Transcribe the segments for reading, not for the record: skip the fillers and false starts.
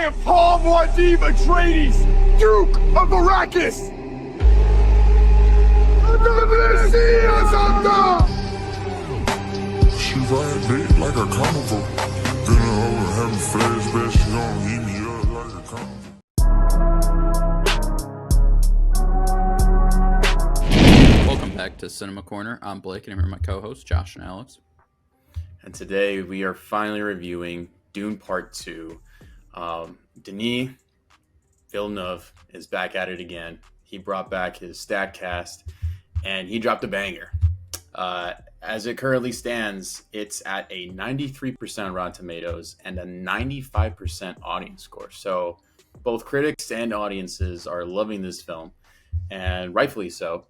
I am Paul Muad'Dib Atreides, Duke of Arrakis! She ride big like a carnival. Then over having flashbacks, she gon' heat me up like a carnival. Welcome back to Cinema Corner. I'm Blake, and I'm here with my co-hosts, Josh and Alex. And today we are finally reviewing Dune Part 2. Denis Villeneuve is back at it again. He brought back his stack cast, and he dropped a banger. As it currently stands, it's at a 93% Rotten Tomatoes and a 95% audience score. So both critics and audiences are loving this film, and rightfully so,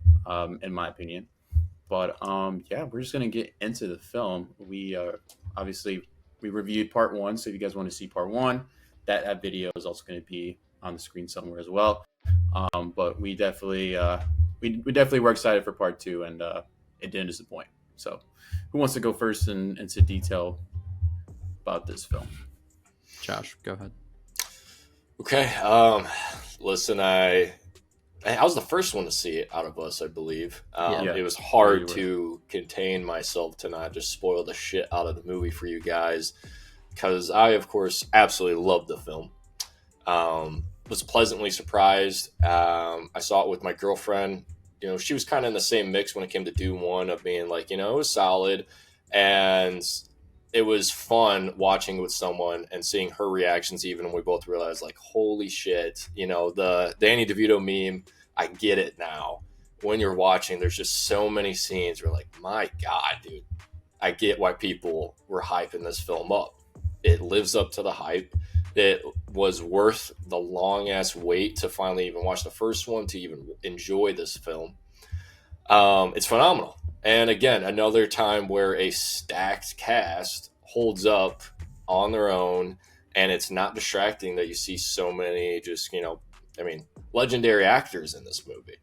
in my opinion. But yeah, we're just going to get into the film. We obviously reviewed Part 1, so if you guys want to see Part 1, that video is also going to be on the screen somewhere as well. But we definitely were excited for Part 2, and it didn't disappoint. So who wants to go first into detail about this film? Josh, go ahead. Okay. Listen, I was the first one to see it out of us, I believe. It was hard to contain myself to not just spoil the shit out of the movie for you guys, because I, of course, absolutely loved the film. Was pleasantly surprised. I saw it with my girlfriend. You know, she was kind of in the same mix when it came to Dune 1 of being like, you know, it was solid. And it was fun watching it with someone and seeing her reactions even when we both realized, like, holy shit, you know, the Danny DeVito meme, I get it now. When you're watching, there's just so many scenes where, like, my God, dude, I get why people were hyping this film up. It lives up to the hype. It was worth the long-ass wait to finally even watch the first one, to even enjoy this film. It's phenomenal. And again, another time where a stacked cast holds up on their own, and it's not distracting that you see so many just, you know, I mean, legendary actors in this movie.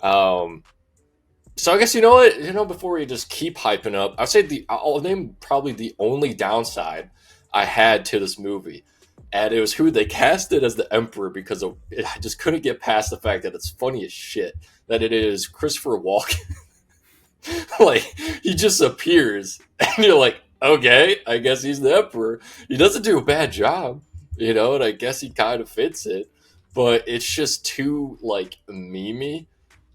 So I guess, you know what, you know, before we just keep hyping up, I'll say I'll name probably the only downside I had to this movie. And it was who they casted as the Emperor, because I just couldn't get past the fact that it's funny as shit that it is Christopher Walken. Like, he just appears, and you're like, okay, I guess he's the Emperor. He doesn't do a bad job, you know, and I guess he kind of fits it. But it's just too, like, memey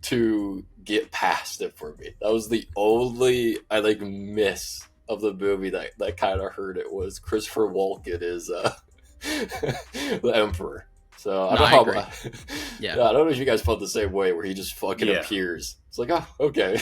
to get past it for me. That was the only, miss of the movie that kind of hurt it, was Christopher Walken is the Emperor. So I don't know how, I don't know if you guys felt the same way, where he just fucking appears. It's like, oh, okay.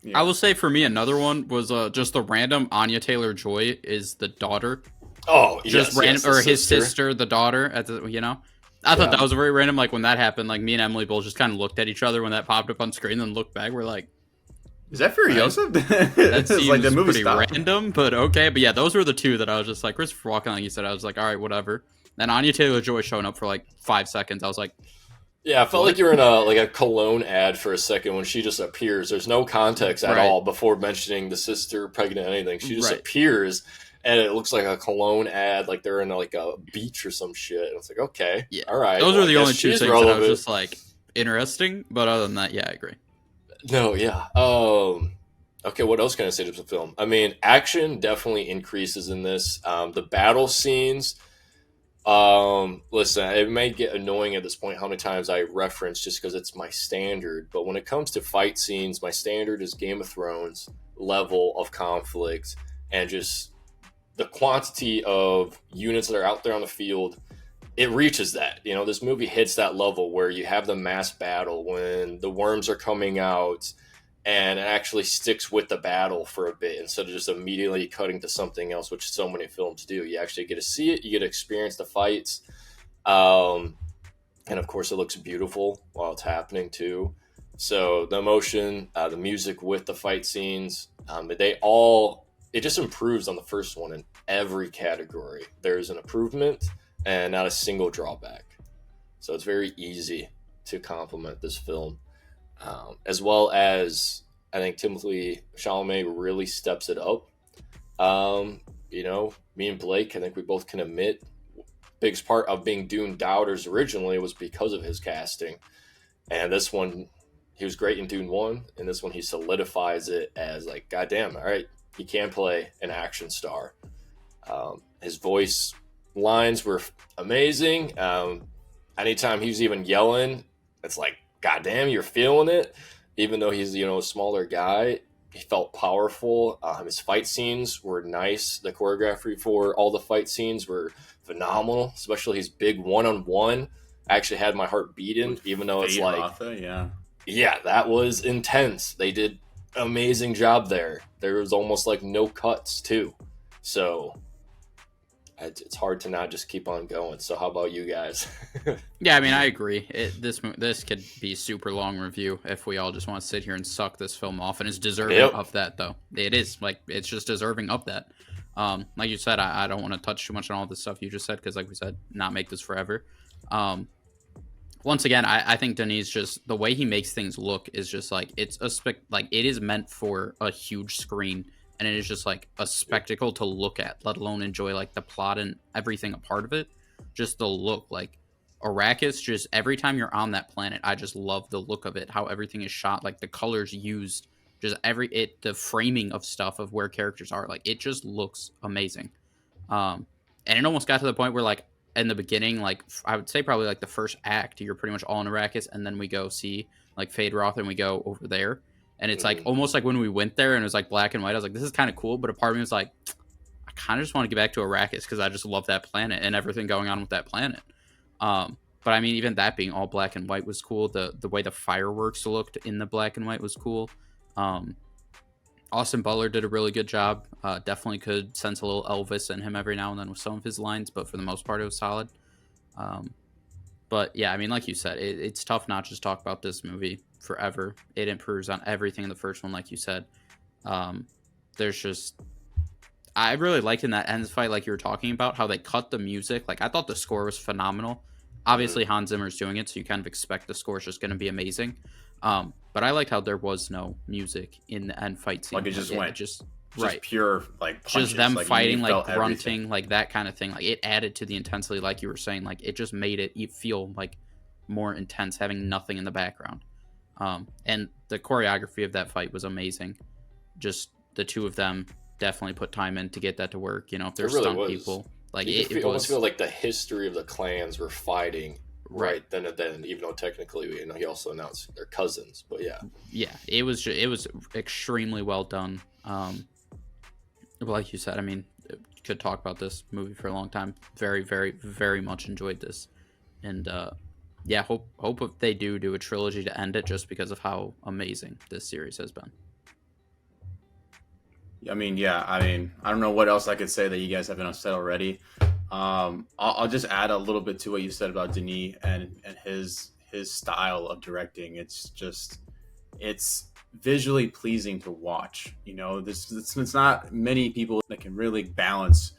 Yeah. I will say for me, another one was just the random Anya Taylor-Joy is the daughter. Oh, just random, or his sister, the daughter. You know, I thought that was very random. Like, when that happened, like, me and Emily both just kind of looked at each other when that popped up on screen, and then looked back. We're like, is that Furiosa? That seems like the movie pretty random, but okay. But yeah, those were the two that I was just like, Christopher Walken, like you said, I was like, all right, whatever. And Anya Taylor-Joy showing up for like 5 seconds, I was like, yeah, I felt like you're in a cologne ad for a second when she just appears. There's no context at all before mentioning the sister, pregnant, anything. She just appears, and it looks like a cologne ad, like they're in like a beach or some shit. And it's like, okay, all right. Those are the only two things that I was just like, interesting. But other than that, yeah, I agree. No, yeah. Okay, what else can I say to the film? I mean, action definitely increases in this. The battle scenes, listen, it may get annoying at this point how many times I reference, just because it's my standard. But when it comes to fight scenes, my standard is Game of Thrones level of conflict, and just the quantity of units that are out there on the field. It reaches that. You know, this movie hits that level where you have the mass battle when the worms are coming out, and it actually sticks with the battle for a bit instead of just immediately cutting to something else, which so many films do. You actually get to see it. You get to experience the fights. And, of course, it looks beautiful while it's happening, too. So the emotion, the music with the fight scenes, it just improves on the first one in every category. There's an improvement and not a single drawback. So it's very easy to compliment this film. As well as, I think Timothée Chalamet really steps it up. You know, me and Blake, I think we both can admit biggest part of being Dune doubters originally was because of his casting. And this one, he was great in Dune 1, and this one he solidifies it as like, goddamn, all right, he can play an action star. His voice lines were amazing. Anytime he was even yelling, it's like, goddamn, you're feeling it. Even though he's, a smaller guy, he felt powerful. His fight scenes were nice. The choreography for all the fight scenes were phenomenal, especially his big one-on-one. I actually had my heart beating, even though it's like, Ratha, yeah, that was intense. They did an amazing job there. There was almost like no cuts too. So it's hard to not just keep on going. So how about you guys? Yeah, I mean, I agree. This could be a super long review if we all just want to sit here and suck this film off, and it's deserving of that, though. It is, like, it's just deserving of that. Like you said, I don't want to touch too much on all this stuff you just said, because like we said, not make this forever. Once again, I think Denis, just the way he makes things look is just like, it is meant for a huge screen, and it is just like a spectacle to look at, let alone enjoy like the plot and everything a part of it. Just the look, like Arrakis, just every time you're on that planet, I just love the look of it, how everything is shot, like the colors used, just the framing of stuff of where characters are, like it just looks amazing. And it almost got to the point where, like, in the beginning, like I would say probably like the first act, you're pretty much all in Arrakis, and then we go see like Phaedroth and we go over there, and it's like almost like when we went there and it was like black and white, I was like, this is kind of cool, but a part of me was like, I kind of just want to get back to Arrakis because I just love that planet and everything going on with that planet. But I mean, even that being all black and white was cool. The way the fireworks looked in the black and white was cool. Austin Butler did a really good job. Definitely could sense a little Elvis in him every now and then with some of his lines, but for the most part, it was solid. But yeah, I mean, like you said, it's tough not just talk about this movie forever. It improves on everything in the first one, like you said. There's just, I really liked in that end fight, like you were talking about, how they cut the music. Like, I thought the score was phenomenal. Obviously, Hans Zimmer's doing it, so you kind of expect the score is just going to be amazing. But I liked how there was no music in the end fight scene. Like, it just went just right, pure like punches. Just them like, fighting, like grunting, everything. like that kind of thing. Like, it added to the intensity, like you were saying. Like, it just made it feel like more intense, having nothing in the background. And the choreography of that fight was amazing. Just the two of them definitely put time in to get that to work. You know, if there's stunt people, like it almost feel like the history of the clans were fighting. Right then and then, even though technically, he also announced they're cousins, but yeah, it was extremely well done. Like you said, I mean, could talk about this movie for a long time. Very, very, very much enjoyed this, and yeah, hope if they do a trilogy to end it, just because of how amazing this series has been. I mean, I don't know what else I could say that you guys haven't said already. I'll just add a little bit to what you said about Denis and his style of directing. It's visually pleasing to watch. You know, it's not many people that can really balance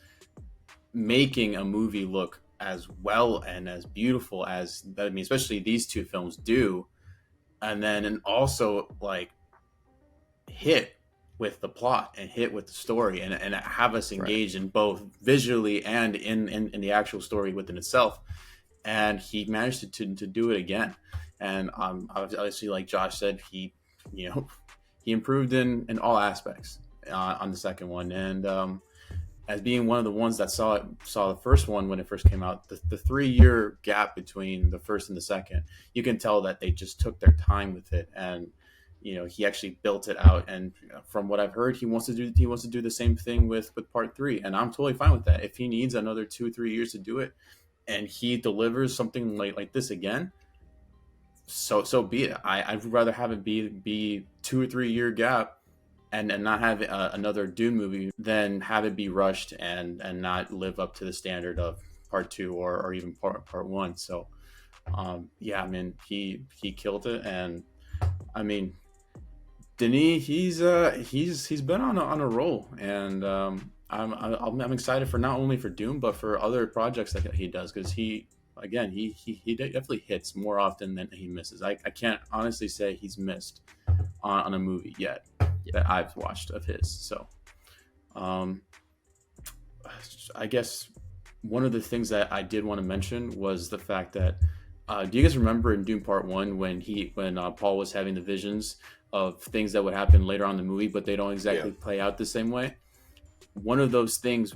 making a movie look as well and as beautiful as, I mean, especially these two films do, and also like hit with the plot and hit with the story and have us engaged in both visually and in the actual story within itself. And he managed to do it again. And obviously, like Josh said, he improved in all aspects on the second one. And as being one of the ones that saw the first one when it first came out, the 3-year gap between the first and the second, you can tell that they just took their time with it. And he actually built it out, and from what I've heard, he wants to do the same thing with part 3, and I'm totally fine with that. If he needs another 2-3 years to do it, and he delivers something like this again, so be it. I'd rather have it be 2 or 3 year gap, and not have another Dune movie than have it be rushed and not live up to the standard of part 2 or even part 1. So, yeah, I mean, he killed it, and I mean, Denis, he's been on a roll, and I'm excited for not only for Dune but for other projects that he does, because he definitely hits more often than he misses. I can't honestly say he's missed on a movie yet that I've watched of his. So, I guess one of the things that I did want to mention was the fact that do you guys remember in Dune Part 1 when Paul was having the visions of things that would happen later on in the movie, but they don't exactly play out the same way? One of those things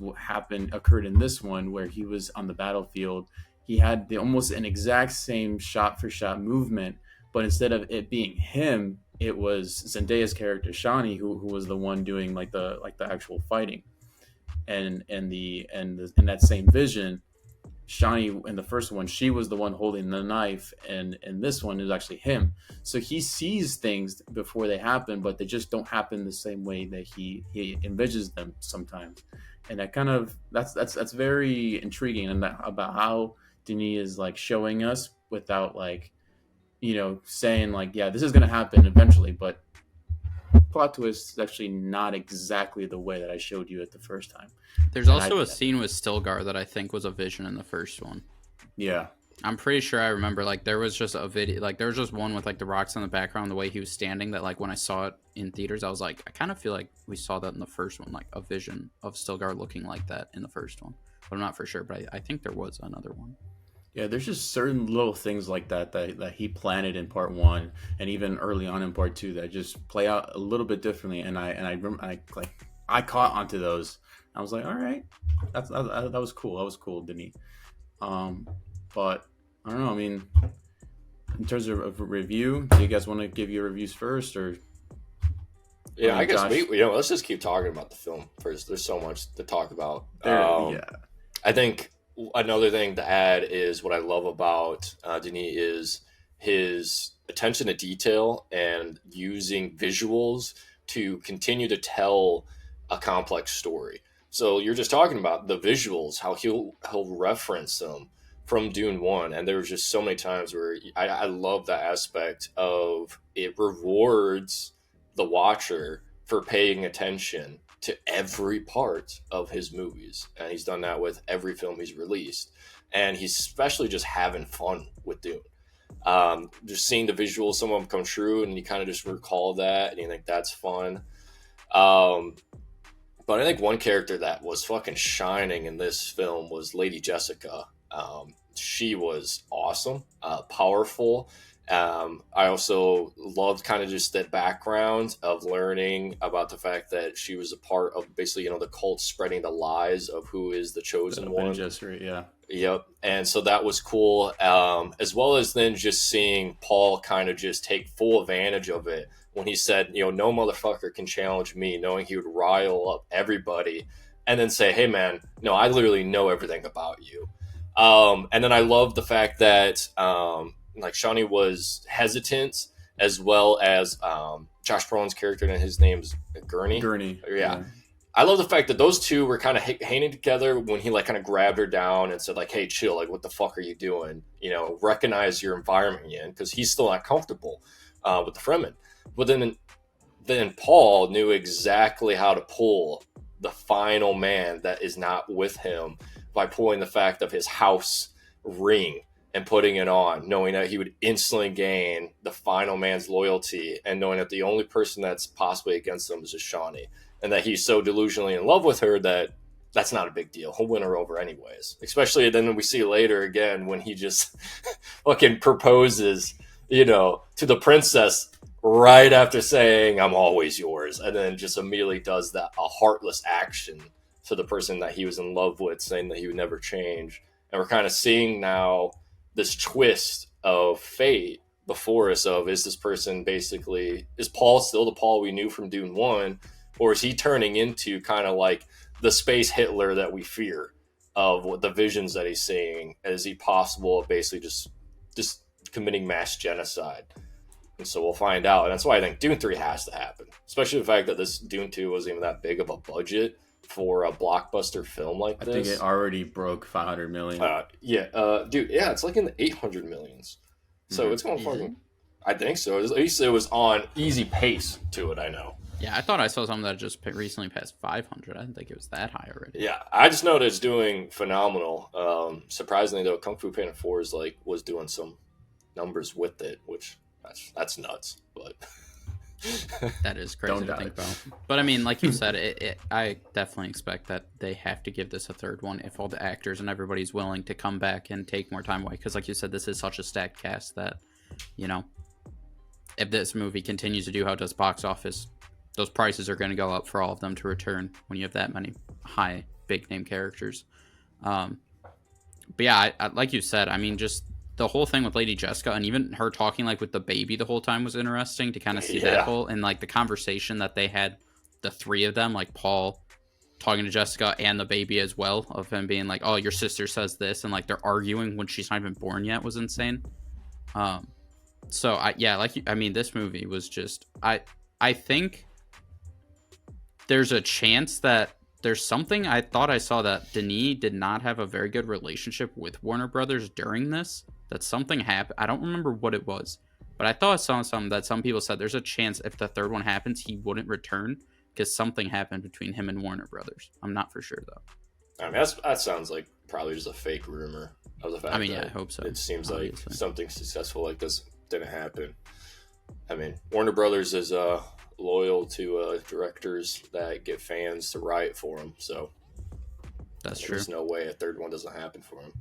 occurred in this one where he was on the battlefield. He had almost an exact same shot for shot movement, but instead of it being him, it was Zendaya's character Chani who was the one doing like the actual fighting. And in that same vision, Chani in the first one, she was the one holding the knife, and in this one is actually him. So he sees things before they happen, but they just don't happen the same way that he envisions them sometimes. And that kind of that's very intriguing, and about how Denis is like showing us without like, saying like, yeah, this is gonna happen eventually, but plot twist is actually not exactly the way that I showed you it the first time. There's also a scene with Stilgar that I think was a vision in the first one. Yeah. I'm pretty sure I remember, like, there was just a video, like, there was just one with, like, the rocks in the background, the way he was standing, that, like, when I saw it in theaters, I was like, I kind of feel like we saw that in the first one, like, a vision of Stilgar looking like that in the first one. But I'm not for sure, but I think there was another one. Yeah, there's just certain little things like that he planted in Part 1 and even early on in Part 2 that just play out a little bit differently, and I caught onto those. I was like, all right, that was cool. That was cool, Denis. But I don't know. I mean, in terms of a review, do you guys want to give your reviews first, or? Yeah, I guess let's just keep talking about the film first. There's so much to talk about. I think another thing to add is what I love about Denis is his attention to detail and using visuals to continue to tell a complex story. So you're just talking about the visuals, how he'll reference them from Dune 1. And there was just so many times where I love that aspect of it rewards the watcher for paying attention to every part of his movies. And he's done that with every film he's released. And he's especially just having fun with Dune. Just seeing the visuals, some of them come true, and you kind of just recall that, and you think that's fun. But I think one character that was fucking shining in this film was Lady Jessica. She was awesome, powerful. I also loved kind of just that background of learning about the fact that she was a part of basically, the cult spreading the lies of who is the chosen one. Yeah. Yep. And so that was cool. As well as then just seeing Paul kind of just take full advantage of it when he said, no motherfucker can challenge me, knowing he would rile up everybody and then say, hey man, no, I literally know everything about you. And then I love the fact that, like Chani was hesitant, as well as Josh Brolin's character, and his name's Gurney. Yeah. I love the fact that those two were kind of hanging together when he like kind of grabbed her down and said like, hey, chill, like what the fuck are you doing? Recognize your environment you're in, because he's still not comfortable with the Fremen. But then Paul knew exactly how to pull the final man that is not with him by pulling the fact of his house ring and putting it on, knowing that he would instantly gain the final man's loyalty, and knowing that the only person that's possibly against him is just Chani, and that he's so delusionally in love with her that that's not a big deal. He'll win her over anyways. Especially then we see later again when he just fucking proposes, to the princess right after saying, I'm always yours. And then just immediately does a heartless action to the person that he was in love with, saying that he would never change. And we're kind of seeing now this twist of fate before us of, is this person basically, is Paul still the Paul we knew from Dune 1? Or is he turning into kind of like the space Hitler that we fear of what the visions that he's seeing? Is he possible of basically just committing mass genocide? And so we'll find out. And that's why I think Dune 3 has to happen. Especially the fact that this Dune 2 wasn't even that big of a budget for a blockbuster film like this. I think it already broke 500 million. Dude, it's like in the 800 millions. So it's going fucking... I think so. At least it was on easy pace to it, I know. Yeah, I thought I saw something that just recently passed 500. I didn't think it was that high already. Yeah, I just know that it's doing phenomenal. Surprisingly, though, Kung Fu Panda 4 was doing some numbers with it, which that's nuts. But That is crazy to think about. But I mean, like you said, I definitely expect that they have to give this a third one if all the actors and everybody's willing to come back and take more time away. Because like you said, this is such a stacked cast that, you know, if this movie continues to do how it does box office, those prices are going to go up for all of them to return when you have that many high, big name characters. But yeah, I like you said, I mean, just the whole thing with Lady Jessica and even her talking like with the baby the whole time was interesting to kind of see that whole, and like the conversation that they had, the three of them, like Paul talking to Jessica and the baby as well, of him being like, oh, your sister says this, and like they're arguing when she's not even born yet, was insane. So I mean, this movie was just, I think there's a chance that there's something, I thought I saw that Denis did not have a very good relationship with Warner Brothers during this, that something happened. I don't remember what it was, but I thought I saw something that some people said there's a chance if the third one happens, he wouldn't return because something happened between him and Warner Brothers. I'm not for sure though. I mean, that sounds like probably just a fake rumor of the fact that I hope so. It seems like something successful like this didn't happen. I mean, Warner Brothers is loyal to directors that get fans to write for them, so that's true. There's no way a third one doesn't happen for him.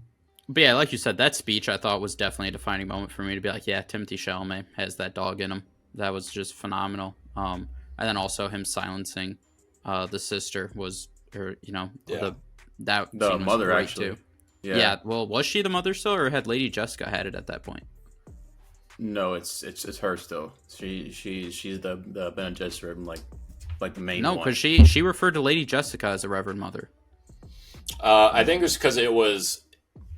But yeah, like you said, that speech I thought was definitely a defining moment for me to be like, yeah, Timothée Chalamet has that dog in him. That was just phenomenal. And then also him silencing the sister was, or you know, the mother actually. Too. Yeah. Well, was she the mother still, or had Lady Jessica had it at that point? No, it's her still. She's the Bene Gesserit, like the main. No, because she referred to Lady Jessica as a Reverend Mother. I think it's because it was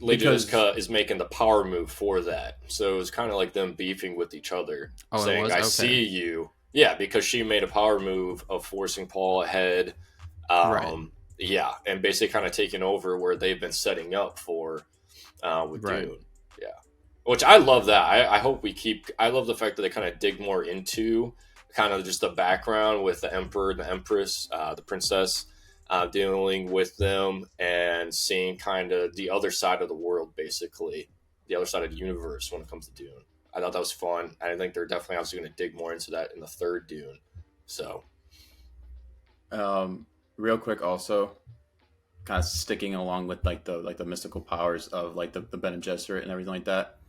Lady Jessica is making the power move for that, so it was kind of like them beefing with each other, saying "I see you." Yeah, because she made a power move of forcing Paul ahead. Right. Yeah, and basically kind of taking over where they've been setting up for with Dune. Yeah, which I love that. I hope we keep. I love the fact that they kind of dig more into kind of just the background with the Emperor and the Empress, the Princess. Dealing with them and seeing kind of the other side of the world, basically the other side of the universe when it comes to Dune. I thought that was fun. I think they're definitely also going to dig more into that in the third Dune. So, real quick, also kind of sticking along with like the mystical powers of like the Bene Gesserit and everything like that.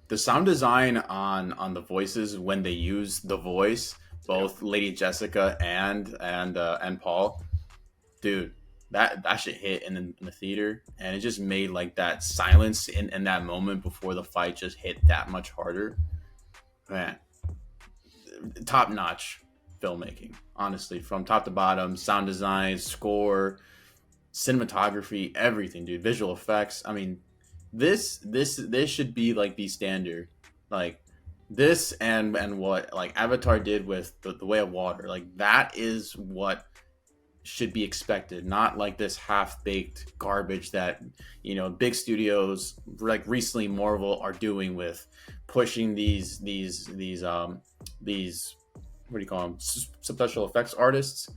The sound design on the voices when they use the voice, both Lady Jessica and Paul. Dude, that shit hit in the theater, and it just made like that silence in that moment before the fight just hit that much harder. Man, top notch filmmaking, honestly, from top to bottom, sound design, score, cinematography, everything, dude. Visual effects. I mean, this should be like the standard, like this and what like Avatar did with the Way of Water. Like that is what should be expected, not like this half-baked garbage that, you know, big studios like recently Marvel are doing with pushing these what do you call them, special effects artists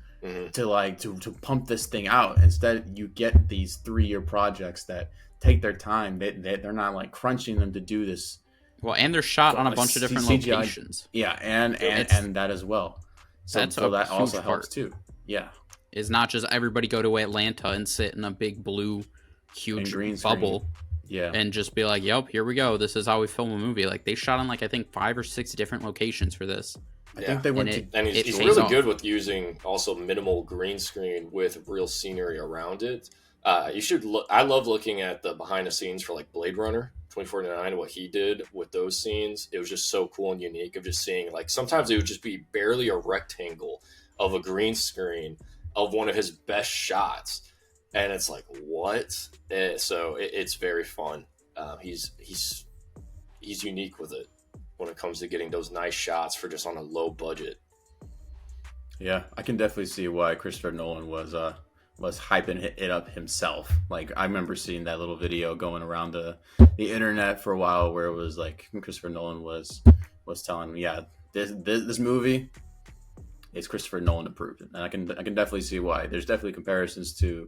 to pump this thing out. Instead, you get these 3-year projects that take their time. They're not like crunching them to do this. Well, and they're shot on a bunch of different CGI, locations. Yeah, and that as well. So that also helps too. Yeah. Is not just everybody go to Atlanta and sit in a big blue, huge green bubble, and just be like, "Yep, here we go. This is how we film a movie." Like they shot on like I think 5 or 6 different locations for this. I think they went and he's really good with using also minimal green screen with real scenery around it. You should look. I love looking at the behind the scenes for like Blade Runner 2049 and what he did with those scenes. It was just so cool and unique of just seeing like sometimes it would just be barely a rectangle of a green screen of one of his best shots, and it's like what? So it's very fun. He's unique with it when it comes to getting those nice shots for just on a low budget. Yeah, I can definitely see why Christopher Nolan was hyping it up himself. Like I remember seeing that little video going around the internet for a while where it was like Christopher Nolan was telling me, this movie. It's Christopher Nolan approved, and I can definitely see why. There's definitely comparisons to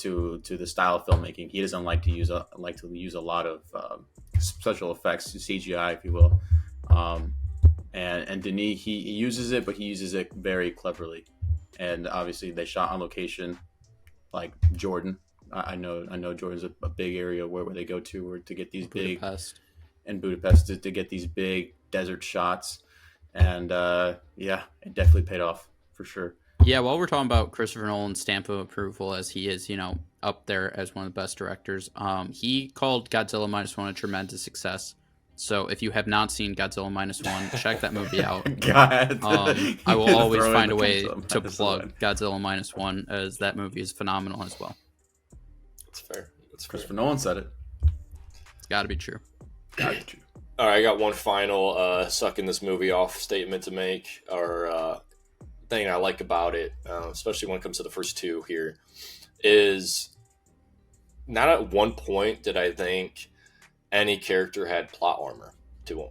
the style of filmmaking. He doesn't like to use a lot of special effects, CGI, if you will. And Denis, he uses it, but he uses it very cleverly. And obviously, they shot on location, like Jordan. I know Jordan's a big area where they go to get these Budapest. to get these big desert shots. And it definitely paid off for sure. Yeah, while we're talking about Christopher Nolan's stamp of approval, as he is, up there as one of the best directors, he called Godzilla Minus One a tremendous success. So if you have not seen Godzilla Minus One, check that movie out. God. I will always find a way to plug Godzilla Minus One, as that movie is phenomenal as well. That's fair. Christopher Nolan said it. It's got to be true. Got to be true. All right, I got one final sucking this movie off statement to make, or thing I like about it, especially when it comes to the first two here, is not at one point did I think any character had plot armor to them.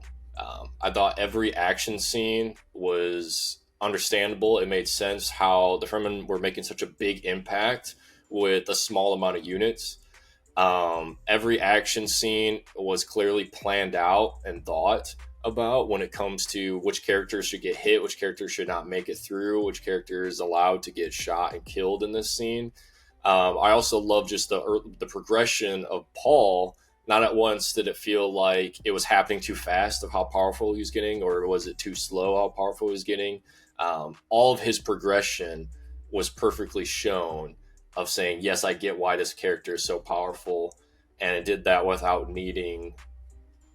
I thought every action scene was understandable. It made sense how the Fremen were making such a big impact with a small amount of units. Every action scene was clearly planned out and thought about when it comes to which characters should get hit, which characters should not make it through, which character is allowed to get shot and killed in this scene. I also love just the progression of Paul. Not at once did it feel like it was happening too fast of how powerful he was getting, or was it too slow how powerful he was getting. All of his progression was perfectly shown of saying, yes, I get why this character is so powerful, and it did that without needing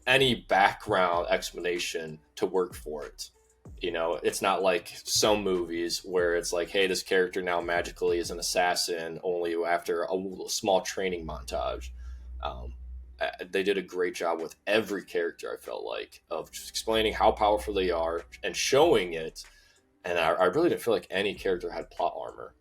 any background explanation to work for it. It's not like some movies where it's like, hey, this character now magically is an assassin only after a small training montage. They did a great job with every character, I felt like, of just explaining how powerful they are and showing it. And I really didn't feel like any character had plot armor.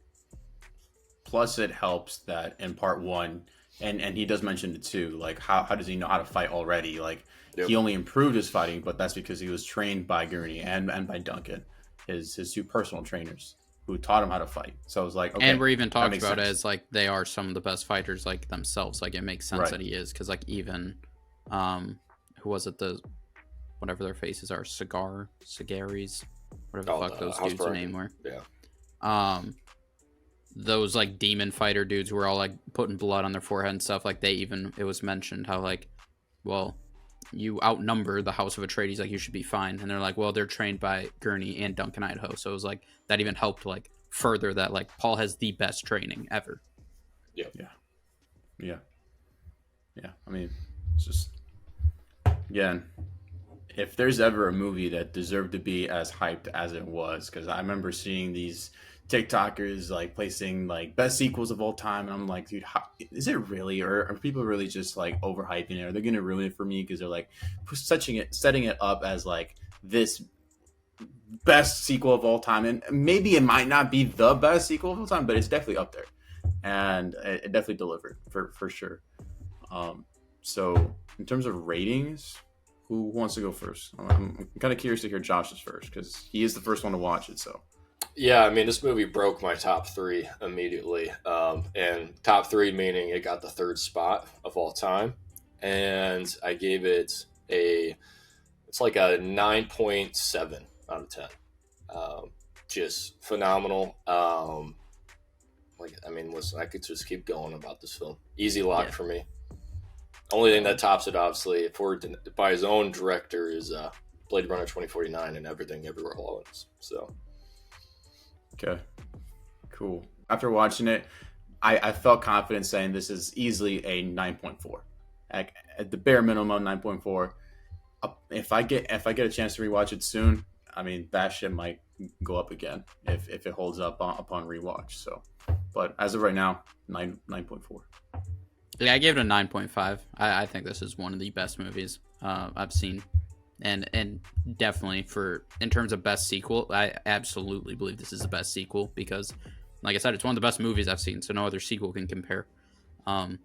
Plus, it helps that in part one, and he does mention it too, like how does he know how to fight already? Like, yep. He only improved his fighting, but that's because he was trained by Gurney and by Duncan, his two personal trainers, who taught him how to fight. So I was like, okay. And we're even talking about it as like they are some of the best fighters like themselves. Like, it makes sense that he is, because like even who was it, whatever their faces are, Cigaries, whatever the fuck those dudes' name were. Yeah. Those like demon fighter dudes who were all like putting blood on their forehead and stuff, like it was mentioned how like, well, you outnumber the House of Atreides, like you should be fine. And they're like, well, they're trained by Gurney and Duncan Idaho. So it was like that even helped like further that like Paul has the best training ever. Yeah. I mean, it's just, again, if there's ever a movie that deserved to be as hyped as it was, because I remember seeing these TikTokers like placing like best sequels of all time, and I'm like, dude, is it really, or are people really just like overhyping it? Are they gonna ruin it for me because they're like setting it up as like this best sequel of all time? And maybe it might not be the best sequel of all time, but it's definitely up there, and it definitely delivered for sure. So in terms of ratings, who wants to go first? I'm kind of curious to hear Josh's first, because he is the first one to watch it. So yeah, I mean, this movie broke my top three immediately. And top three meaning it got the third spot of all time. And I gave it it's like a 9.7 out of 10. Just phenomenal. Listen, I could just keep going about this film. Easy lock for me. Only thing that tops it, obviously, by his own director, is Blade Runner 2049 and Everything Everywhere All at Once. So. Okay, cool. After watching it, I felt confident saying this is easily a 9.4. At the bare minimum, 9.4. If I get a chance to rewatch it soon, I mean, that shit might go up again if it holds up upon rewatch. So, but as of right now, 9.4. Yeah, I gave it a 9.5. I think this is one of the best movies I've seen. And definitely in terms of best sequel, I absolutely believe this is the best sequel, because like I said, it's one of the best movies I've seen, so no other sequel can compare. So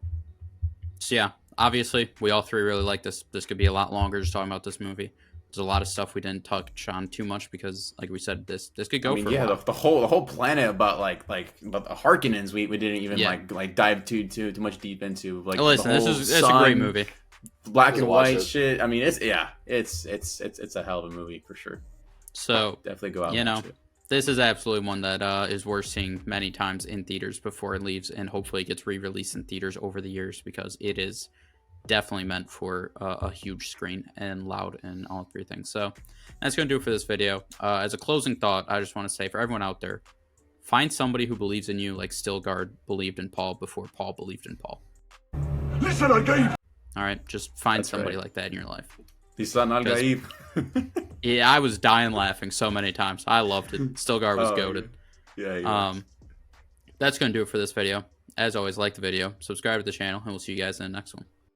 yeah, obviously we all three really like this. This could be a lot longer just talking about this movie. There's a lot of stuff we didn't touch on too much because, like we said, this could go for a while. the whole planet about about the Harkonnens we didn't even like dive too much deep into. Like, listen, this is a great movie. black and white shit. I mean, it's a hell of a movie for sure. So definitely go out. You and know, watch it. this is absolutely one that is worth seeing many times in theaters before it leaves, and hopefully it gets re-released in theaters over the years, because it is definitely meant for a huge screen and loud and all three things. So that's going to do it for this video. As a closing thought, I just want to say for everyone out there, find somebody who believes in you like Skarsgård believed in Paul before Paul believed in Paul. Listen, Al-Gaib! All right, just find somebody like that in your life. Lisan Al-Gaib. Yeah, I was dying laughing so many times. I loved it. Skarsgård was goated. Yeah. That's going to do it for this video. As always, like the video, subscribe to the channel, and we'll see you guys in the next one.